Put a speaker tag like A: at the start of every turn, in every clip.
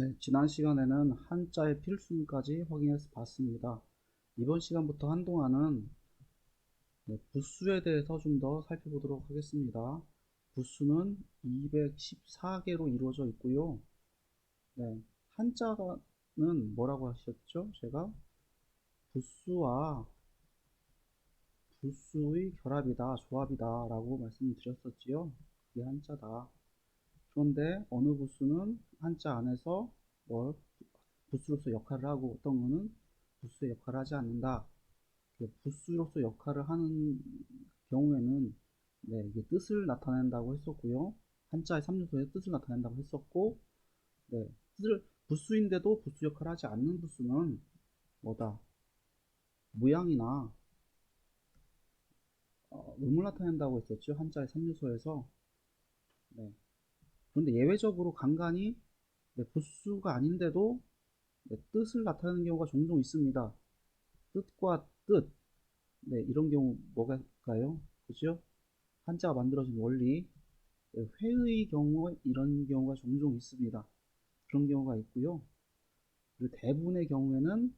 A: 네, 지난 시간에는 한자의 필수까지 확인해서 봤습니다. 이번 시간부터 한동안은 부수에 대해서 좀 더 살펴보도록 하겠습니다. 부수는 214개로 이루어져 있고요. 네, 한자는 뭐라고 하셨죠? 제가 부수와 부수의 결합이다, 조합이다 라고 말씀드렸었지요. 그게 한자다. 그런데 어느 부수는 한자 안에서 뭘 부수로서 역할을 하고 어떤 거는 부수의 역할을 하지 않는다. 부수로서 역할을 하는 경우에는 이게 뜻을 나타낸다고 했었고요. 한자의 3요소의 뜻을 나타낸다고 했었고, 부수인데도 부수 역할을 하지 않는 부수는 뭐다? 모양이나 음을 나타낸다고 했었죠. 한자의 3요소에서. 네. 그런데 예외적으로 간간이 부수가 아닌데도 뜻을 나타내는 경우가 종종 있습니다. 뜻과 뜻, 이런 경우 뭐가요? 그죠? 한자가 만들어진 원리, 회의 경우 이런 경우가 종종 있습니다. 그런 경우가 있고요. 그리고 대부분의 경우에는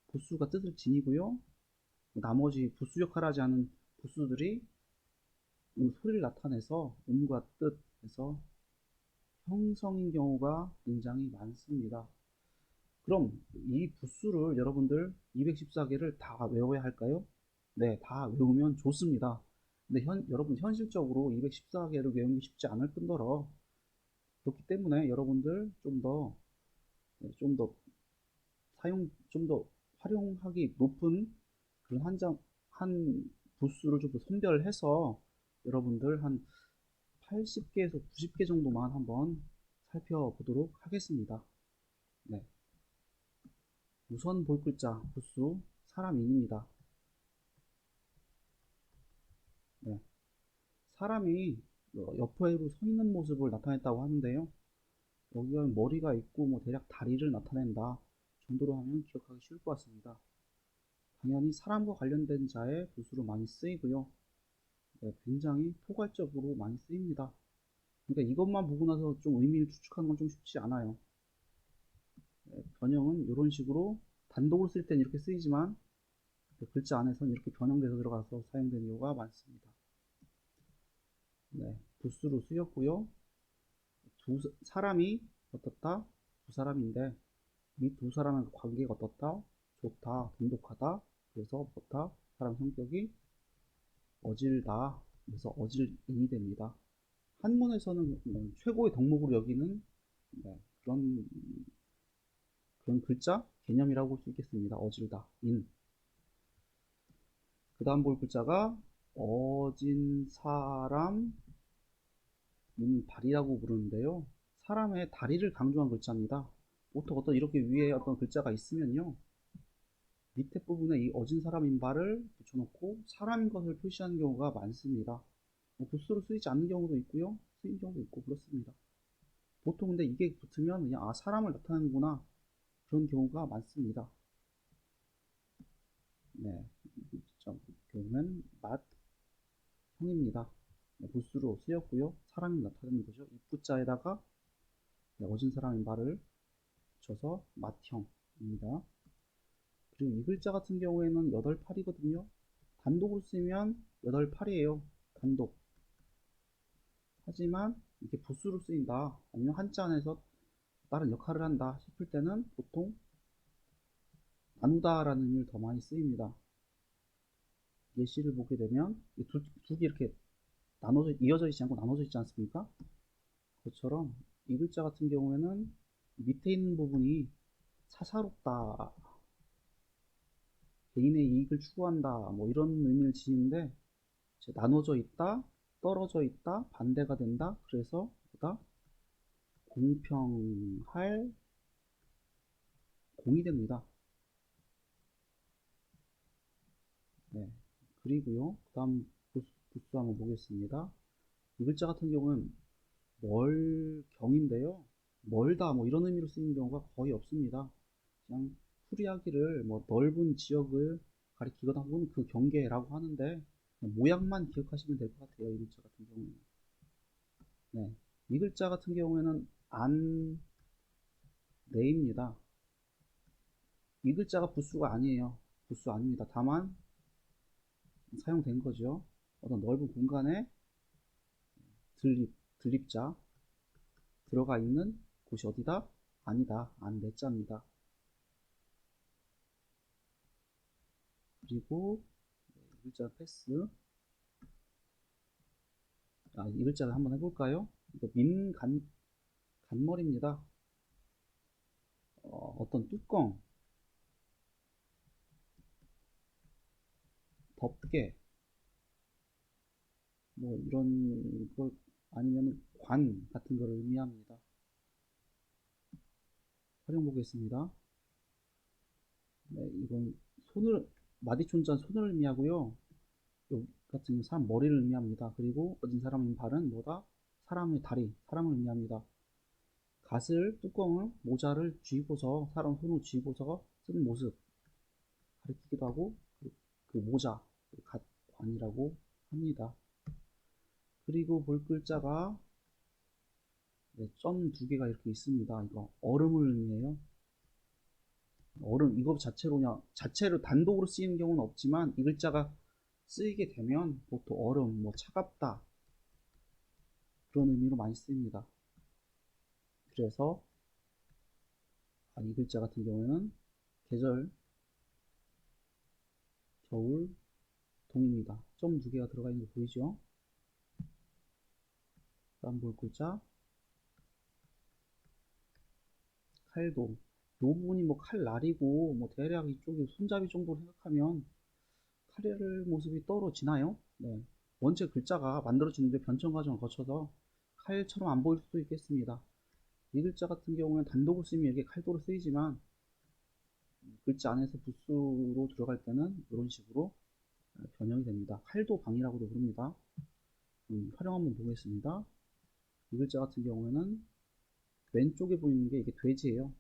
A: 부수가 뜻을 지니고요. 나머지 부수 역할을 하지 않은 부수들이 소리를 나타내서 음과 뜻에서 형성인 경우가 굉장히 많습니다. 그럼 이 부수를 여러분들 214개를 다 외워야 할까요? 네, 다 외우면 좋습니다. 근데 여러분 현실적으로 214개를 외우기 쉽지 않을 뿐더러 그렇기 때문에 여러분들 좀 더 좀 더 활용하기 높은 그런 한 부수를 좀 더 선별해서 여러분들 한 80개에서 90개 정도만 한번 살펴보도록 하겠습니다. 네. 우선 볼 글자 부수 사람인입니다. 네. 사람이 옆으로 서 있는 모습을 나타냈다고 하는데요. 여기가 머리가 있고 뭐 대략 다리를 나타낸다 정도로 하면 기억하기 쉬울 것 같습니다. 당연히 사람과 관련된 자의 부수로 많이 쓰이고요. 굉장히 포괄적으로 많이 쓰입니다. 그러니까 이것만 보고 나서 좀 의미를 추측하는 건 좀 쉽지 않아요. 변형은 이런 식으로 단독으로 쓸 때는 이렇게 쓰이지만 글자 안에서는 이렇게 변형돼서 들어가서 사용되는 경우가 많습니다. 부수로 쓰였고요. 사람이 어떻다? 두 사람인데 이 두 사람의 관계가 어떻다? 좋다, 돈독하다. 그래서 뭐다? 사람 성격이 어질다. 그래서 어질인이 됩니다. 한문에서는 최고의 덕목으로 여기는 그런 글자 개념이라고 볼 수 있겠습니다. 어질다, 인. 그 다음 볼 글자가 어진 사람 발이라고 부르는데요. 사람의 다리를 강조한 글자입니다. 보통 이렇게 위에 어떤 글자가 있으면요. 밑에 부분에 이 어진 사람인 발을 붙여놓고 사람인 것을 표시하는 경우가 많습니다. 부수로 쓰이지 않는 경우도 있고요. 쓰인 경우도 있고 그렇습니다. 보통 근데 이게 붙으면 그냥 사람을 나타내는구나 그런 경우가 많습니다. 네, 그러면 맛형입니다. 부수로 쓰였고요. 사람이 나타내는 거죠. 입구자에다가 어진 사람인 발을 붙여서 맛형입니다. 그리고 이 글자 같은 경우에는 8팔이거든요. 단독으로 쓰면 8팔이에요. 단독. 하지만 이게 부수로 쓰인다. 아니면 한자 안에서 다른 역할을 한다 싶을 때는 보통 나누다 라는 의미를 더 많이 쓰입니다. 예시를 보게 되면 두 개 이렇게 이어져 있지 않고 나눠져 있지 않습니까? 그것처럼 이 글자 같은 경우에는 밑에 있는 부분이 사사롭다, 개인의 이익을 추구한다, 뭐 이런 의미를 지니는데 나눠져 있다, 떨어져 있다, 반대가 된다. 그래서 보다 공평할 공이 됩니다. 네. 그리고요. 그 다음 부수 한번 보겠습니다. 이 글자 같은 경우는 멀경인데요. 멀다 뭐 이런 의미로 쓰이는 경우가 거의 없습니다. 그냥 풀이하기를 뭐 넓은 지역을 가리키거나 혹은 그 경계라고 하는데 모양만 기억하시면 될 것 같아요. 이 글자 같은 경우는. 네. 이 글자 같은 경우에는 네입니다. 이 글자가 부수가 아니에요. 부수 아닙니다. 다만 사용된 거죠. 어떤 넓은 공간에 드립자 들어가 있는 곳이 어디다? 아니다. 안 내자입니다. 그리고 이 글자 패스. 이 글자를 한번 해볼까요? 이거 간머리입니다. 어떤 뚜껑, 덮개, 뭐 이런 걸 아니면 관 같은 걸 의미합니다. 활용 보겠습니다. 네, 이건 마디촌자 손을 의미하고요. 요 같은 경우 사람 머리를 의미합니다. 그리고 어진 사람의 발은 뭐다? 사람의 다리, 사람을 의미합니다. 갓을, 뚜껑을, 모자를 쥐고서 사람 손을 쥐고서 쓰는 모습 가리키기도 하고 그 모자, 갓관이라고 합니다. 그리고 볼 글자가 네, 점 두 개가 이렇게 있습니다. 이거 얼음을 의미해요. 얼음 이거 자체로 단독으로 쓰이는 경우는 없지만 이 글자가 쓰이게 되면 보통 얼음, 뭐 차갑다 그런 의미로 많이 쓰입니다. 그래서 이 글자 같은 경우에는 계절, 겨울, 동입니다. 점 두 개가 들어가 있는 거 보이죠? 다음 볼 글자 칼도. 이 부분이 뭐 칼날이고 뭐 대략 이쪽이 손잡이 정도로 생각하면 칼의 모습이 떨어지나요? 네. 원체 글자가 만들어지는데 변천 과정을 거쳐서 칼처럼 안 보일 수도 있겠습니다. 이 글자 같은 경우는 단독으로 쓰면 이렇게 칼도로 쓰이지만 글자 안에서 부수로 들어갈 때는 이런 식으로 변형이 됩니다. 칼도방이라고도 부릅니다. 활용 한번 보겠습니다. 이 글자 같은 경우에는 왼쪽에 보이는 게 이게 돼지예요.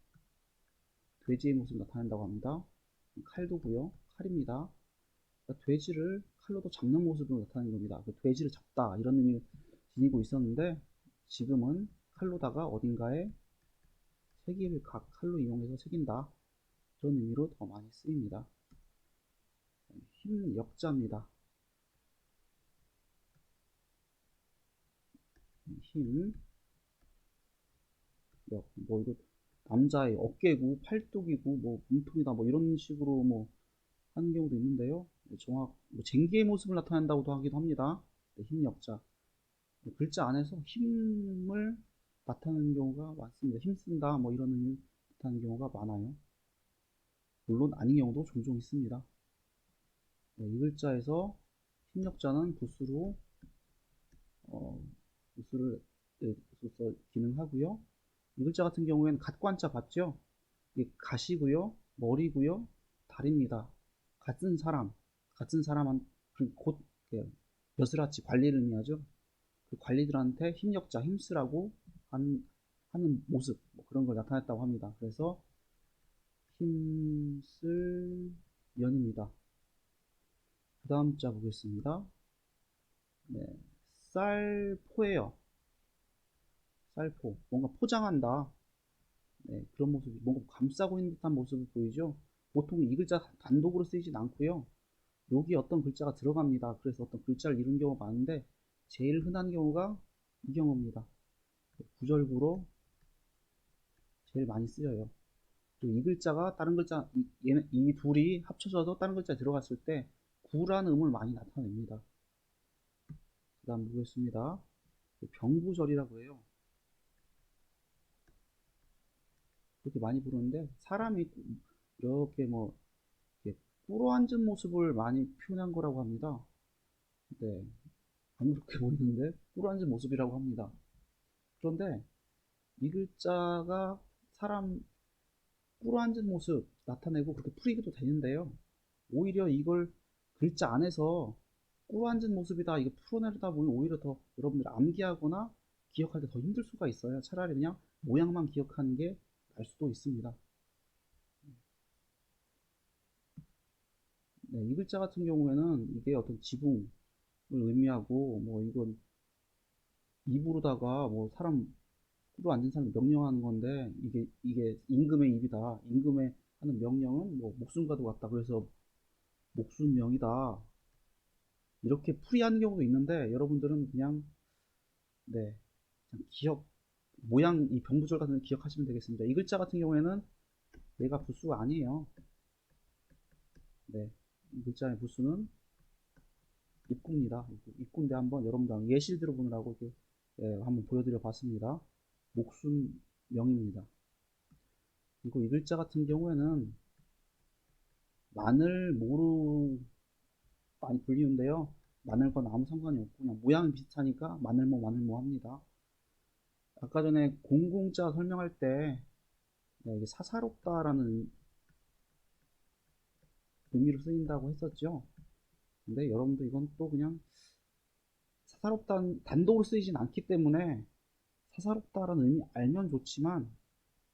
A: 돼지의 모습을 나타낸다고 합니다. 칼도고요. 칼입니다. 그러니까 돼지를 칼로도 잡는 모습으로 나타내는 겁니다. 돼지를 잡다 이런 의미를 지니고 있었는데 지금은 칼로다가 어딘가에 색일 각 칼로 이용해서 새긴다 그런 의미로 더 많이 쓰입니다. 힘 역자입니다. 힘 역, 뭐 이거 남자의 어깨고 팔뚝이고 뭐 몸통이다 뭐 이런 식으로 뭐 하는 경우도 있는데요. 뭐 쟁기의 모습을 나타낸다고도 하기도 합니다. 힘 역자. 글자 안에서 힘을 나타내는 경우가 많습니다. 힘쓴다 뭐 이런 의미를 나타내는 경우가 많아요. 물론 아닌 경우도 종종 있습니다. 이 글자에서 힘 역자는 부수로 부수를 부수서 기능하고요. 이 글자 같은 경우에는 갓관자 봤죠? 이게 갓이고요, 머리고요, 다리입니다. 같은 사람한 곧 벼슬아치 관리를 의미하죠. 그 관리들한테 힘역자, 힘쓰라고 하는 모습 뭐 그런 걸 나타냈다고 합니다. 그래서 힘쓸 연입니다. 그 다음 자 보겠습니다. 네, 쌀포예요. 쌀포, 뭔가 포장한다. 네, 그런 모습이 뭔가 감싸고 있는 듯한 모습을 보이죠. 보통 이 글자 단독으로 쓰이진 않고요. 여기 어떤 글자가 들어갑니다. 그래서 어떤 글자를 이룬 경우가 많은데 제일 흔한 경우가 이 경우입니다. 구절구로 제일 많이 쓰여요. 그리고 이 글자가 다른 글자, 이 둘이 합쳐져서 다른 글자에 들어갔을 때 구라는 음을 많이 나타냅니다. 그 다음 보겠습니다. 병부절이라고 해요. 그렇게 많이 부르는데 사람이 이렇게 뭐 이렇게 꿇어앉은 모습을 많이 표현한 거라고 합니다. 네, 안 그렇게 보이는데 꿇어앉은 모습이라고 합니다. 그런데 이 글자가 사람 꿇어앉은 모습 나타내고 그렇게 풀이기도 되는데요. 오히려 이걸 글자 안에서 꿇어앉은 모습이다 이거 풀어내다 보면 오히려 더 여러분들 암기하거나 기억할 때 더 힘들 수가 있어요. 차라리 그냥 모양만 기억하는 게 나을 수도 있습니다. 네, 이 글자 같은 경우에는 이게 어떤 지붕을 의미하고 뭐 이건 입으로다가 뭐 사람 프로 앉은 사람 명령하는 건데, 이게 임금의 입이다. 임금의 하는 명령은 뭐 목숨과도 같다. 그래서 목숨명이다. 이렇게 풀이하는 경우도 있는데, 여러분들은 그냥, 네, 그냥 모양, 이 병부절 같은 거 기억하시면 되겠습니다. 이 글자 같은 경우에는 얘가 부수가 아니에요. 네, 이 글자의 부수는 입구입니다. 입구인데 한번 여러분들 예시를 들어보느라고 이렇게 한번 보여드려 봤습니다. 목숨명입니다. 그리고 이 글자 같은 경우에는 마늘, 모루 많이 불리는데요. 마늘과는 아무 상관이 없고 그냥 모양이 비슷하니까 마늘모 합니다. 아까 전에 공공자 설명할 때 이게 사사롭다라는 의미로 쓰인다고 했었죠. 근데 여러분들 이건 또 그냥 사사롭다는 단독으로 쓰이진 않기 때문에 사사롭다라는 의미 알면 좋지만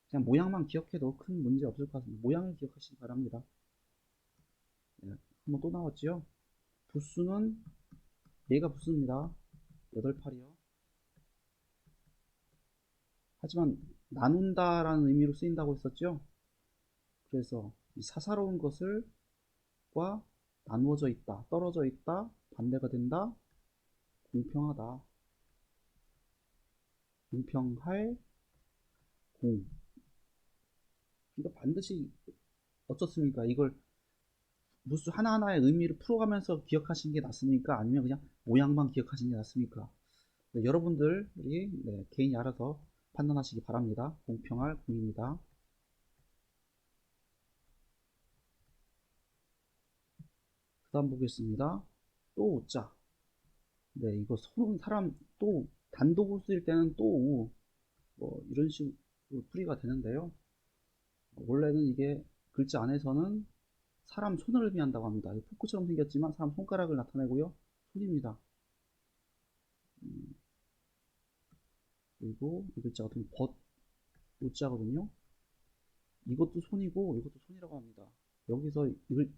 A: 그냥 모양만 기억해도 큰 문제 없을 것 같습니다. 모양을 기억하시기 바랍니다. 네, 한번 또 나왔죠. 부수는 얘가 부수입니다. 8팔이요. 하지만 나눈다라는 의미로 쓰인다고 했었죠. 그래서 이 사사로운 것을 과 나누어져 있다, 떨어져 있다, 반대가 된다, 공평하다, 공평할, 공. 그러니까 반드시 어떻습니까? 이걸 무수 하나하나의 의미를 풀어가면서 기억하시는 게 낫습니까? 아니면 그냥 모양만 기억하시는 게 낫습니까? 네, 여러분들이 개인이 알아서 판단하시기 바랍니다. 공평할 공입니다. 그 다음 보겠습니다. 또 오자. 네, 이거 사람 또 단독으로 쓰일 때는 또 뭐 이런 식으로 풀이가 되는데요. 원래는 이게 글자 안에서는 사람 손을 의미한다고 합니다. 포크처럼 생겼지만 사람 손가락을 나타내고요. 손입니다. 그리고 이 글자 같은 오자거든요. 이것도 손이고 이것도 손이라고 합니다. 여기서 이걸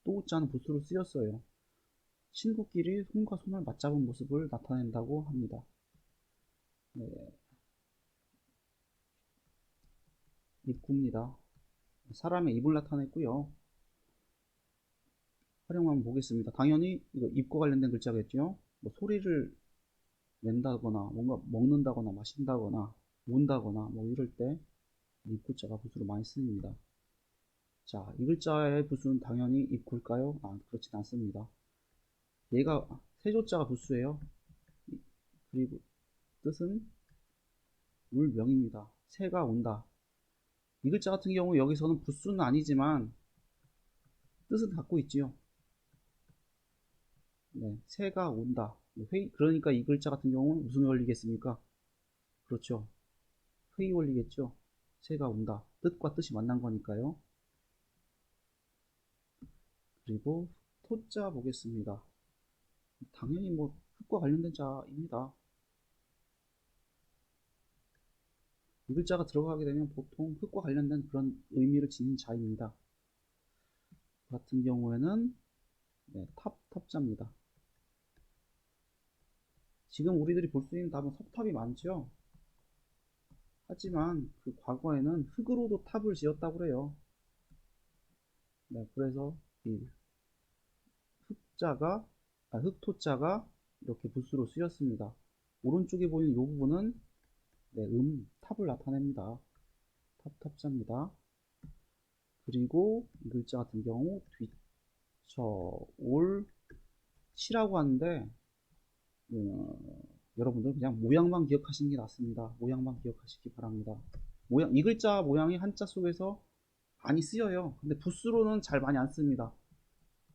A: 또 오자는 부수로 쓰였어요. 친구끼리 손과 손을 맞잡은 모습을 나타낸다고 합니다. 네, 입구입니다. 사람의 입을 나타냈고요. 활용을 한번 보겠습니다. 당연히 이거 입과 관련된 글자겠죠. 뭐 소리를 낸다거나 뭔가 먹는다거나 마신다거나 운다거나 뭐 이럴 때 입구자가 부수로 많이 쓰입니다. 자, 이 글자의 부수는 당연히 입구일까요? 그렇진 않습니다. 얘가 세조자가 부수예요. 그리고 뜻은 울명입니다. 새가 온다. 이 글자 같은 경우 여기서는 부수는 아니지만 뜻은 갖고 있지요. 네, 새가 온다. 그러니까 이 글자 같은 경우는 무슨 원리겠습니까? 그렇죠. 회의 원리겠죠. 새가 온다. 뜻과 뜻이 만난 거니까요. 그리고 토자 보겠습니다. 당연히 뭐 흙과 관련된 자입니다. 이 글자가 들어가게 되면 보통 흙과 관련된 그런 의미를 지닌 자입니다. 같은 경우에는 탑자입니다. 지금 우리들이 볼 수 있는 답은 석탑이 많죠. 하지만 그 과거에는 흙으로도 탑을 지었다고 그래요. 네, 그래서 이 흙토자가 이렇게 붓으로 쓰였습니다. 오른쪽에 보이는 이 부분은 탑을 나타냅니다. 탑자입니다. 그리고 이 글자 같은 경우 시라고 하는데 여러분들 그냥 모양만 기억하시는 게 낫습니다. 모양만 기억하시기 바랍니다. 이 글자 모양이 한자 속에서 많이 쓰여요. 근데 붓으로는 잘 많이 안 씁니다.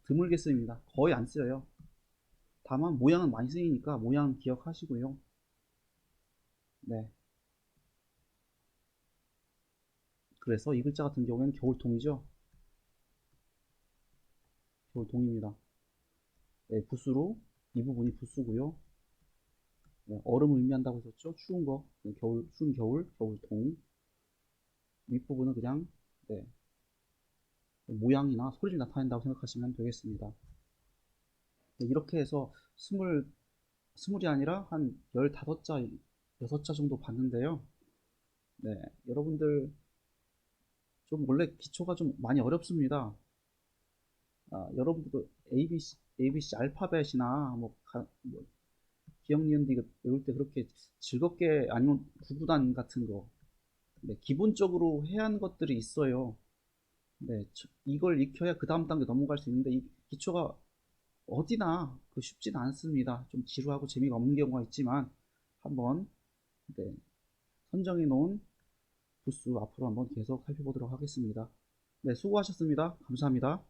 A: 드물게 쓰입니다. 거의 안 쓰여요. 다만 모양은 많이 쓰이니까 모양 기억하시고요. 네. 그래서 이 글자 같은 경우에는 겨울통이죠. 겨울통입니다. 네, 붓으로 이 부분이 붓수고요. 네, 얼음을 의미한다고 했었죠. 추운 거, 추운 겨울통. 윗부분은 그냥 모양이나 소리를 나타낸다고 생각하시면 되겠습니다. 네, 이렇게 해서 스물이 아니라 한 15자, 6자 정도 봤는데요. 네, 여러분들 좀 원래 기초가 좀 많이 어렵습니다. 여러분들도 ABC 알파벳이나 뭐 기억, 니은, 디귿 외울 때 그렇게 즐겁게 아니면 구구단 같은 거, 네, 기본적으로 해야 하는 것들이 있어요. 네, 이걸 익혀야 그 다음 단계 넘어갈 수 있는데 이 기초가 어디나 쉽진 않습니다. 좀 지루하고 재미가 없는 경우가 있지만 한번, 네, 선정해 놓은 부수 앞으로 한번 계속 살펴보도록 하겠습니다. 네, 수고하셨습니다. 감사합니다.